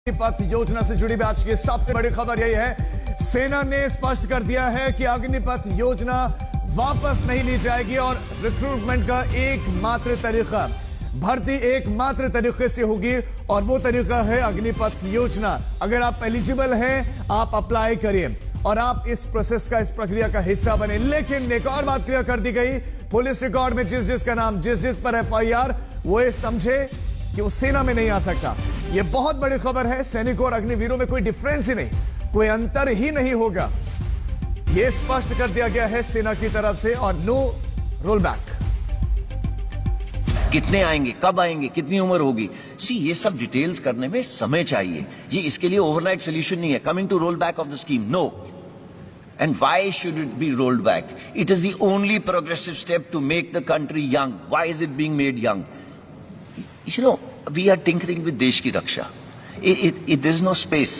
अग्निपथ योजना से जुड़ी आज की सबसे बड़ी खबर यही है, सेना ने स्पष्ट कर दिया है कि अग्निपथ योजना वापस नहीं ली जाएगी और रिक्रूटमेंट का एकमात्र तरीका, भर्ती एकमात्र तरीके से होगी और वो तरीका है अग्निपथ योजना। अगर आप एलिजिबल हैं, आप अप्लाई करिए और आप इस प्रोसेस का, इस प्रक्रिया का हिस्सा बने। लेकिन एक और बात क्लियर कर दी गई, पुलिस रिकॉर्ड में जिस का नाम, जिस पर एफआईआर, वो ये समझे कि वो सेना में नहीं आ सकता। ये बहुत बड़ी खबर है। सैनिकों और अग्निवीरों में कोई डिफरेंस ही नहीं, कोई अंतर ही नहीं होगा, ये स्पष्ट कर दिया गया है सेना की तरफ से और नो रोल बैक। कितने आएंगे, कब आएंगे, कितनी उम्र होगी, ये सब डिटेल्स करने में समय चाहिए। ये इसके लिए ओवरनाइट सोल्यूशन नहीं है। Coming to roll back of the scheme, no. And why should it be rolled back? It is the only progressive step to make the country young. Why is it being made young? You know, we are tinkering with देश की रक्षा. There is no space.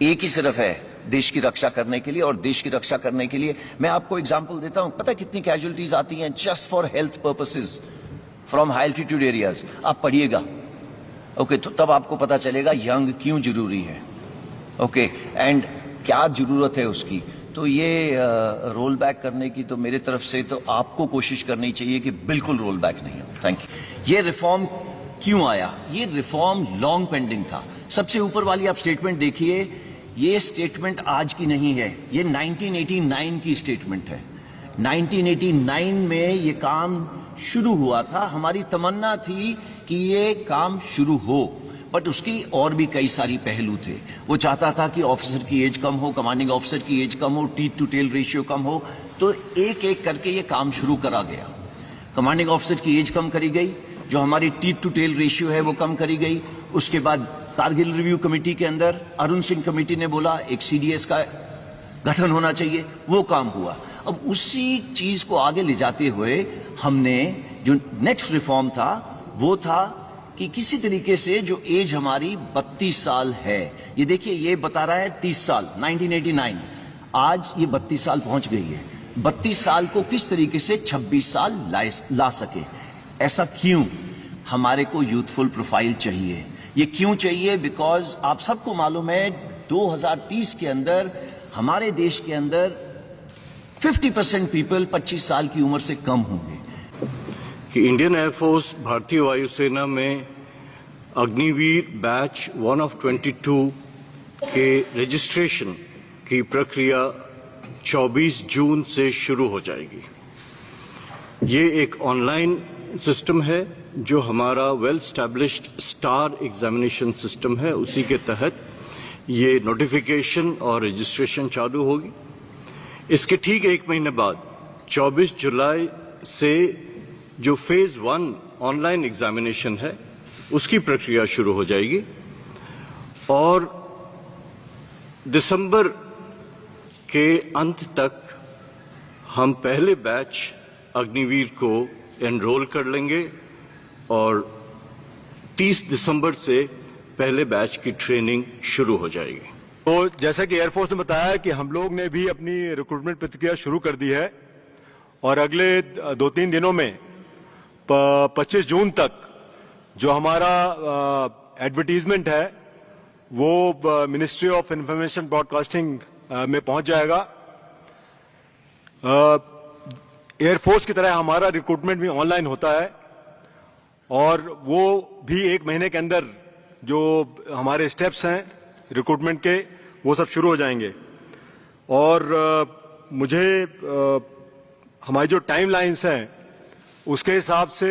एक ही सिर्फ है देश की रक्षा करने के लिए, और देश की रक्षा करने के लिए मैं आपको एग्जांपल देता हूं। पता कितनी कैजुअलिटीज आती हैं just for health purposes from high altitude areas? आप पढ़िएगा, ओके, तो तब आपको पता चलेगा यंग क्यों जरूरी है, ओके, एंड क्या जरूरत है उसकी। तो ये रोल बैक करने की तो मेरे तरफ से तो आपको कोशिश करनी चाहिए कि बिल्कुल रोल बैक नहीं हो। Thank you. ये रिफॉर्म क्यों आया? ये रिफॉर्म लॉन्ग पेंडिंग था। सबसे ऊपर वाली आप स्टेटमेंट देखिए, ये स्टेटमेंट आज की नहीं है, ये 1989 की स्टेटमेंट है। 1989 में ये काम शुरू हुआ था। हमारी तमन्ना थी कि ये काम शुरू हो, बट उसकी और भी कई सारी पहलू थे। वो चाहता था कि ऑफिसर की एज कम हो, कमांडिंग ऑफिसर की एज कम हो, टीथ टू टेल रेशियो कम हो, तो एक एक करके ये काम शुरू करा गया। कमांडिंग ऑफिसर की एज कम करी गई, जो हमारी टीथ टू टेल रेशियो है वो कम करी गई। उसके बाद कारगिल रिव्यू कमेटी के अंदर अरुण सिंह कमेटी ने बोला एक सीडीएस का गठन होना चाहिए, वो काम हुआ। अब उसी चीज को आगे ले जाते हुए हमने जो नेक्स्ट रिफॉर्म था वो था कि किसी तरीके से जो एज हमारी 32 साल है, ये देखिए ये बता रहा है 30 साल 1989, आज ये 32 साल पहुंच गई है। 32 साल को किस तरीके से 26 साल ला सके, ऐसा क्यों? हमारे को यूथफुल प्रोफाइल चाहिए। ये क्यों चाहिए? बिकॉज आप सबको मालूम है 2030 के अंदर हमारे देश के अंदर 50% पीपल 25 साल की उम्र से कम होंगे। कि इंडियन एयरफोर्स भारतीय वायुसेना में अग्निवीर बैच 1 of 22 के रजिस्ट्रेशन की प्रक्रिया 24 जून से शुरू हो जाएगी। ये एक ऑनलाइन सिस्टम है जो हमारा well established star examination system है, उसी के तहत ये नोटिफिकेशन और रजिस्ट्रेशन चालू होगी। इसके ठीक एक महीने बाद 24 जुलाई से जो फेज 1 ऑनलाइन एग्जामिनेशन है उसकी प्रक्रिया शुरू हो जाएगी और दिसंबर के अंत तक हम पहले बैच अग्निवीर को एनरोल कर लेंगे और 30 दिसंबर से पहले बैच की ट्रेनिंग शुरू हो जाएगी। तो जैसा कि एयरफोर्स ने बताया कि हम लोग ने भी अपनी रिक्रूटमेंट प्रक्रिया शुरू कर दी है और अगले 2-3 दिनों में 25 जून तक जो हमारा एडवर्टीजमेंट है वो मिनिस्ट्री ऑफ इंफॉर्मेशन ब्रॉडकास्टिंग में पहुंच जाएगा। एयरफोर्स की तरह हमारा रिक्रूटमेंट भी ऑनलाइन होता है और वो भी 1 महीने के अंदर जो हमारे स्टेप्स हैं रिक्रूटमेंट के वो सब शुरू हो जाएंगे। और मुझे हमारी जो टाइमलाइंस हैं उसके हिसाब से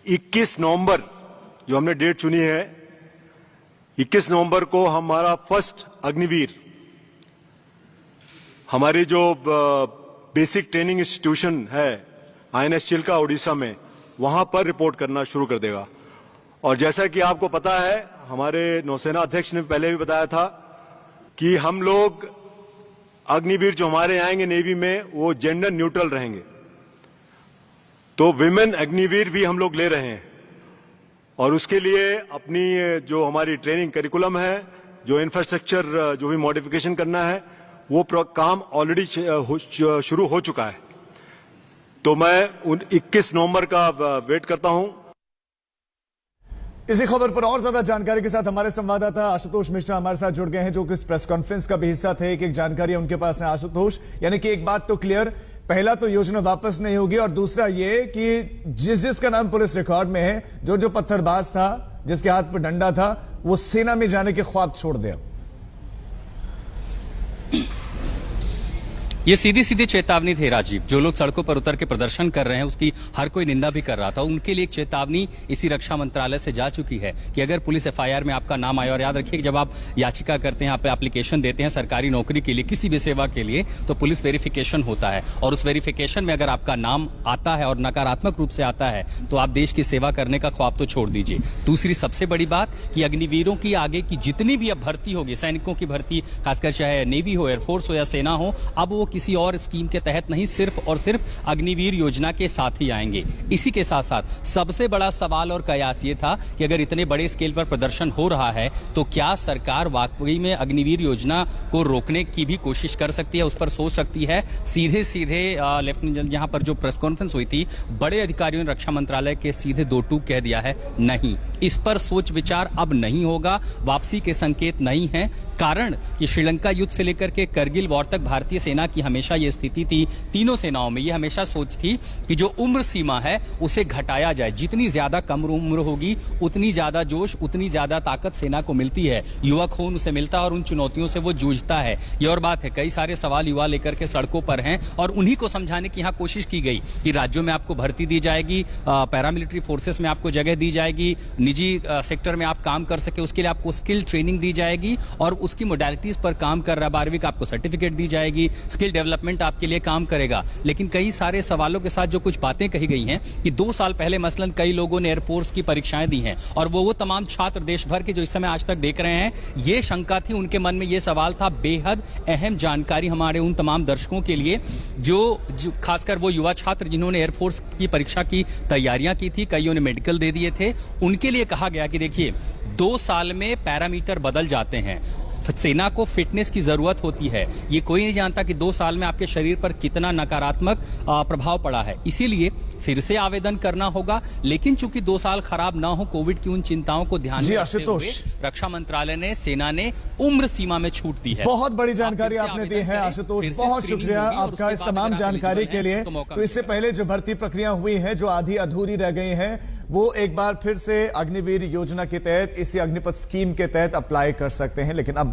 21 नवंबर जो हमने डेट चुनी है, 21 नवंबर को हमारा फर्स्ट अग्निवीर हमारी जो बेसिक ट्रेनिंग इंस्टीट्यूशन है INS चिल्का उड़ीसा में, वहां पर रिपोर्ट करना शुरू कर देगा। और जैसा कि आपको पता है, हमारे नौसेना अध्यक्ष ने पहले भी बताया था कि हम लोग अग्निवीर जो हमारे आएंगे नेवी में वो जेंडर न्यूट्रल रहेंगे। तो विमेन अग्निवीर भी हम लोग ले रहे हैं और उसके लिए अपनी जो हमारी ट्रेनिंग करिकुलम है, जो इंफ्रास्ट्रक्चर जो भी मॉडिफिकेशन करना है, वो काम ऑलरेडी शुरू हो चुका है। तो मैं 21 नवंबर का वेट करता हूं। इसी खबर पर और ज्यादा जानकारी के साथ हमारे संवाददाता आशुतोष मिश्रा हमारे साथ जुड़ गए हैं, जो कि इस प्रेस कॉन्फ्रेंस का भी हिस्सा थे। एक जानकारी उनके पास है आशुतोष, यानी कि एक बात तो क्लियर, पहला तो योजना वापस नहीं होगी और दूसरा ये कि जिसका नाम पुलिस रिकॉर्ड में है, जो पत्थरबाज था, जिसके हाथ पर डंडा था, वो सेना में जाने के ख्वाब छोड़ दे। ये सीधी सीधी चेतावनी थी राजीव। जो लोग सड़कों पर उतर के प्रदर्शन कर रहे हैं उसकी हर कोई निंदा भी कर रहा था, उनके लिए एक चेतावनी इसी रक्षा मंत्रालय से जा चुकी है कि अगर पुलिस एफआईआर में आपका नाम आया, और याद रखिए कि जब आप याचिका करते हैं, आप एप्लीकेशन देते हैं सरकारी नौकरी के लिए, किसी भी सेवा के लिए, तो पुलिस वेरिफिकेशन होता है और उस वेरिफिकेशन में अगर आपका नाम आता है और नकारात्मक रूप से आता है तो आप देश की सेवा करने का ख्वाब तो छोड़ दीजिए। दूसरी सबसे बड़ी बात कि अग्निवीरों की आगे की जितनी भी अब भर्ती होगी, सैनिकों की भर्ती, खासकर चाहे नेवी हो, एयरफोर्स हो या सेना हो, अब वो किसी और स्कीम के तहत नहीं, सिर्फ और सिर्फ अग्निवीर योजना के साथ ही आएंगे। इसी के साथ साथ सबसे बड़ा सवाल और कयास ये था कि अगर इतने बड़े स्केल पर प्रदर्शन हो रहा है तो क्या सरकार वाकई में अग्निवीर योजना को रोकने की भी कोशिश कर सकती है, उस पर सोच सकती है। सीधे सीधे लेफ्टिनेंट यहां पर जो प्रेस कॉन्फ्रेंस हुई थी, बड़े अधिकारियों ने रक्षा मंत्रालय के सीधे दो टूक कह दिया है, नहीं, इस पर सोच विचार अब नहीं होगा, वापसी के संकेत नहीं है। कारण कि श्रीलंका युद्ध से लेकर के करगिल वॉर तक भारतीय सेना की हमेशा यह स्थिति थी, तीनों सेनाओं में यह हमेशा सोच थी कि जो उम्र सीमा है उसे घटाया जाए। जितनी ज्यादा कम उम्र होगी उतनी ज्यादा जोश, उतनी ज्यादा ताकत सेना को मिलती है, युवा खून उसे मिलता है और उन चुनौतियों से वो जूझता है। ये और बात है, कई सारे सवाल युवा लेकर के सड़कों पर हैं और उन्हीं को समझाने की यहां कोशिश की गई कि राज्यों में आपको भर्ती दी जाएगी, पैरामिलिट्री फोर्सेस में आपको जगह दी जाएगी, निजी सेक्टर में आप काम कर सके उसके लिए आपको स्किल ट्रेनिंग दी जाएगी और उसकी मोडालिटीज पर काम कर रहा 12वीं का आपको सर्टिफिकेट दी जाएगी, स्किल डेवलपमेंट आपके लिए काम करेगा। लेकिन कई सारे सवालों के साथ जो कुछ बातें कही गई हैं कि 2 साल पहले मसलन कई लोगों ने एयरफोर्स की परीक्षाएं दी हैं और वो तमाम छात्र देश भर के जो इस समय आज तक देख रहे हैं, ये शंका थी उनके मन में, ये सवाल था। बेहद अहम जानकारी हमारे उन तमाम दर्शकों के लिए जो खासकर वो युवा छात्र जिन्होंने एयरफोर्स की परीक्षा की तैयारियां की थी, कईयों ने मेडिकल दे दिए थे, उनके लिए कहा गया कि देखिए 2 साल में पैरामीटर बदल जाते हैं, सेना को फिटनेस की जरूरत होती है। ये कोई नहीं जानता कि 2 साल में आपके शरीर पर कितना नकारात्मक प्रभाव पड़ा है, इसीलिए फिर से आवेदन करना होगा। लेकिन चूंकि 2 साल खराब ना हो, कोविड की उन चिंताओं को ध्यान में रखते हुए रक्षा मंत्रालय ने, सेना ने उम्र सीमा में छूट दी है। बहुत बड़ी जानकारी आपने दी है आशुतोष, बहुत शुक्रिया आपका इस तमाम जानकारी के लिए। तो इससे पहले जो भर्ती प्रक्रिया हुई है, जो आधी अधूरी रह गई है, वो एक बार फिर से अग्निवीर योजना के तहत, इसी अग्निपथ स्कीम के तहत अप्लाई कर सकते हैं। लेकिन अब